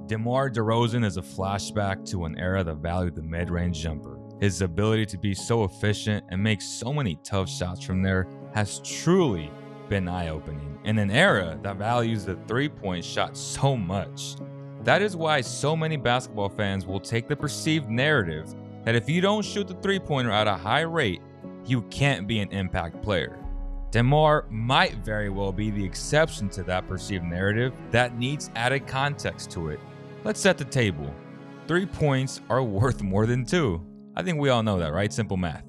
DeMar DeRozan is a flashback to an era that valued the mid-range jumper. His ability to be so efficient and make so many tough shots from there has truly been eye-opening in an era that values the three-point shot so much. That is why so many basketball fans will take the perceived narrative that if you don't shoot the three-pointer at a high rate, you can't be an impact player. DeMar might very well be the exception to that perceived narrative that needs added context to it. Let's set the table. 3 points are worth more than 2. I think we all know that, right? Simple math.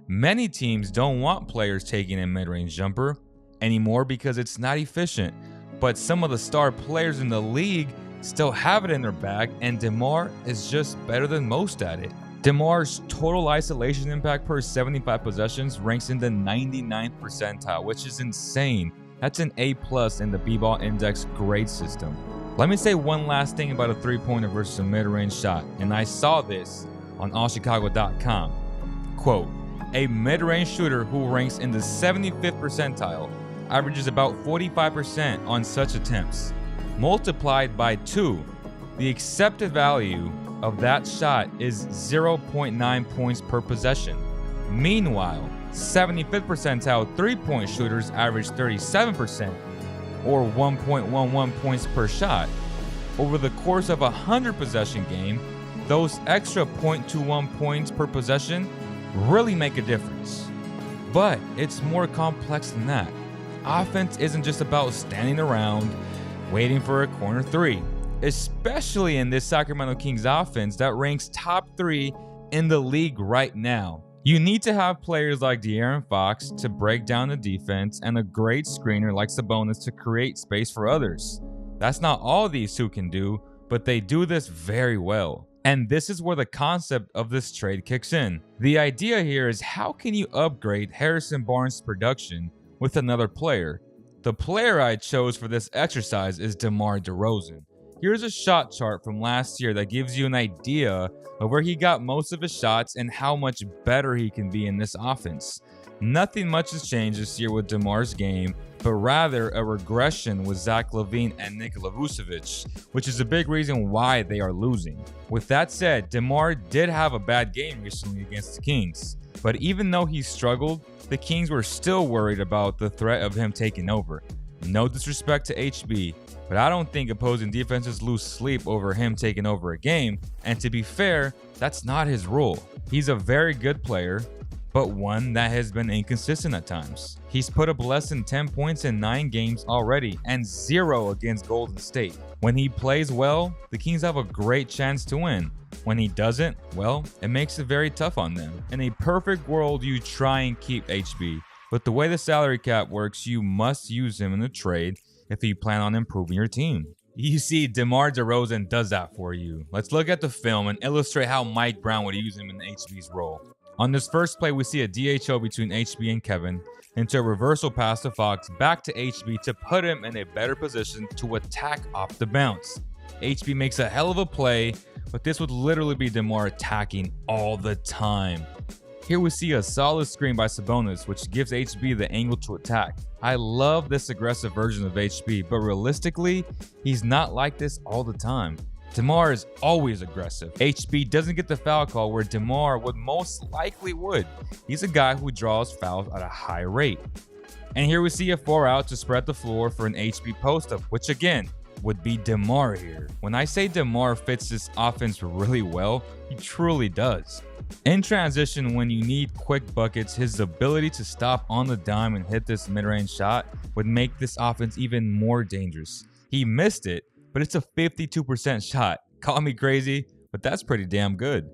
Many teams don't want players taking a mid-range jumper anymore because it's not efficient, but some of the star players in the league still have it in their bag, and DeMar is just better than most at it. DeMar's total isolation impact per 75 possessions ranks in the 99th percentile, which is insane. That's an A+ in the B-Ball Index grade system. Let me say one last thing about a three-pointer versus a mid-range shot, and I saw this on allchicago.com. Quote, a mid-range shooter who ranks in the 75th percentile averages about 45% on such attempts. Multiplied by 2, the accepted value of that shot is 0.9 points per possession. Meanwhile, 75th percentile three-point shooters average 37%, or 1.11 points per shot. Over the course of a 100-possession game, those extra 0.21 points per possession really make a difference. But it's more complex than that. Offense isn't just about standing around waiting for a corner three, especially in this Sacramento Kings offense that ranks top 3 in the league right now. You need to have players like De'Aaron Fox to break down the defense and a great screener like Sabonis to create space for others. That's not all these two can do, but they do this very well. And this is where the concept of this trade kicks in. The idea here is, how can you upgrade Harrison Barnes' production with another player? The player I chose for this exercise is DeMar DeRozan. Here's a shot chart from last year that gives you an idea of where he got most of his shots and how much better he can be in this offense. Nothing much has changed this year with DeMar's game, but rather a regression with Zach LaVine and Nikola Vucevic, which is a big reason why they are losing. With that said, DeMar did have a bad game recently against the Kings, but even though he struggled, the Kings were still worried about the threat of him taking over. No disrespect to HB, but I don't think opposing defenses lose sleep over him taking over a game, and to be fair, that's not his role. He's a very good player, but one that has been inconsistent at times. He's put up less than 10 points in 9 games already, and 0 against Golden State. When he plays well, the Kings have a great chance to win. When he doesn't, well, it makes it very tough on them. In a perfect world, you try and keep HB, but the way the salary cap works, you must use him in a trade if you plan on improving your team. You see, DeMar DeRozan does that for you. Let's look at the film and illustrate how Mike Brown would use him in HB's role. On this first play, we see a DHO between HB and Kevin into a reversal pass to Fox back to HB to put him in a better position to attack off the bounce. HB makes a hell of a play, but this would literally be DeMar attacking all the time. Here we see a solid screen by Sabonis, which gives HB the angle to attack. I love this aggressive version of HB, but realistically, he's not like this all the time. DeMar is always aggressive. HB doesn't get the foul call where DeMar would most likely would. He's a guy who draws fouls at a high rate. And here we see a 4-out to spread the floor for an HB post-up, which again would be DeMar here. When I say DeMar fits this offense really well, he truly does. In transition, when you need quick buckets, his ability to stop on the dime and hit this mid-range shot would make this offense even more dangerous. He missed it, but it's a 52% shot. Call me crazy, but that's pretty damn good.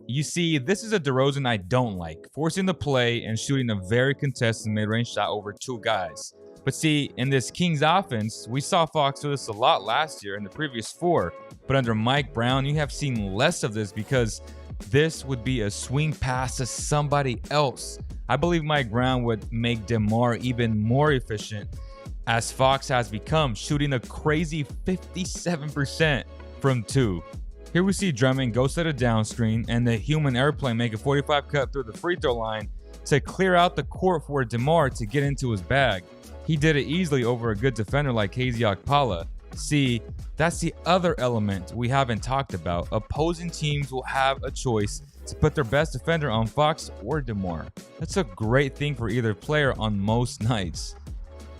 You see, this is a DeRozan I don't like, forcing the play and shooting a very contested mid-range shot over 2 guys. But see, in this Kings offense, we saw Fox do this a lot last year in the previous 4, but under Mike Brown, you have seen less of this because this would be a swing pass to somebody else. I believe Mike Brown would make DeMar even more efficient, as Fox has become, shooting a crazy 57% from 2. Here we see Drummond go set a down screen and the human airplane make a 45 cut through the free throw line to clear out the court for DeMar to get into his bag. He did it easily over a good defender like KZ Okpala, See, that's the other element we haven't talked about. Opposing teams will have a choice to put their best defender on Fox or DeMar. That's a great thing for either player on most nights.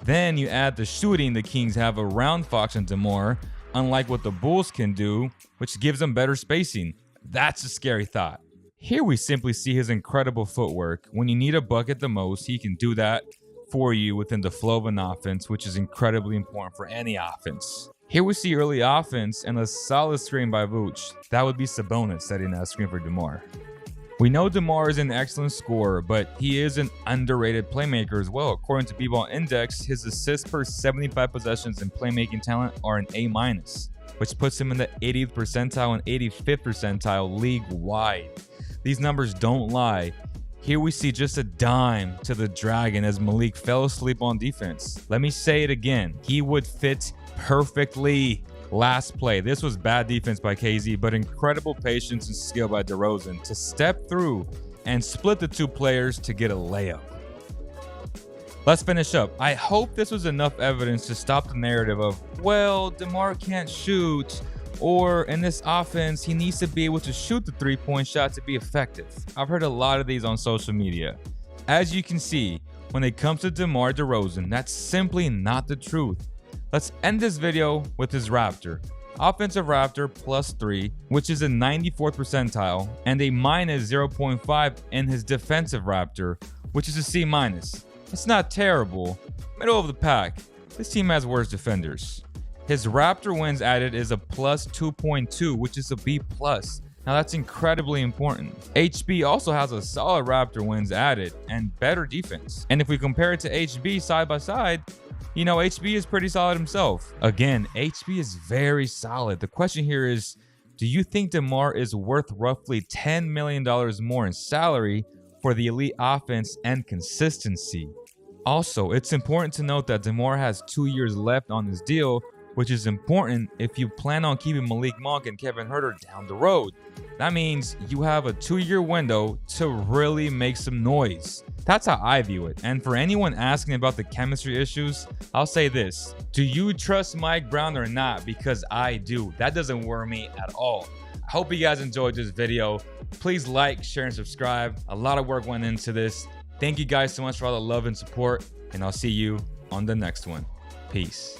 Then you add the shooting the Kings have around Fox and DeMar, unlike what the Bulls can do, which gives them better spacing. That's a scary thought. Here we simply see his incredible footwork. When you need a bucket the most, he can do that for you within the flow of an offense, which is incredibly important for any offense. Here we see early offense and a solid screen by Vooch. That would be Sabonis setting that screen for DeMar. We know DeMar is an excellent scorer, but he is an underrated playmaker as well. According to B-Ball Index, his assists per 75 possessions and playmaking talent are an A-, which puts him in the 80th percentile and 85th percentile league-wide. These numbers don't lie. Here we see just a dime to the Dragon as Malik fell asleep on defense. Let me say it again. He would fit perfectly. Last play. This was bad defense by KZ, but incredible patience and skill by DeRozan to step through and split the two players to get a layup. Let's finish up. I hope this was enough evidence to stop the narrative of, well, DeMar can't shoot, or in this offense, he needs to be able to shoot the three-point shot to be effective. I've heard a lot of these on social media. As you can see, when it comes to DeMar DeRozan, that's simply not the truth. Let's end this video with his Raptor. Offensive Raptor +3, which is a 94th percentile, and a -0.5 in his defensive Raptor, which is a C-. It's not terrible. Middle of the pack. This team has worse defenders. His Raptor wins added is a +2.2, which is a B+. Now that's incredibly important. HB also has a solid Raptor wins added and better defense. And if we compare it to HB side by side, you know, HB is pretty solid himself. Again, HB is very solid. The question here is, do you think DeMar is worth roughly $10 million more in salary for the elite offense and consistency? Also, it's important to note that DeMar has 2 years left on his deal, which is important if you plan on keeping Malik Monk and Kevin Huerter down the road. That means you have a 2-year window to really make some noise. That's how I view it. And for anyone asking about the chemistry issues, I'll say this. Do you trust Mike Brown or not? Because I do. That doesn't worry me at all. I hope you guys enjoyed this video. Please like, share, and subscribe. A lot of work went into this. Thank you guys so much for all the love and support, and I'll see you on the next one. Peace.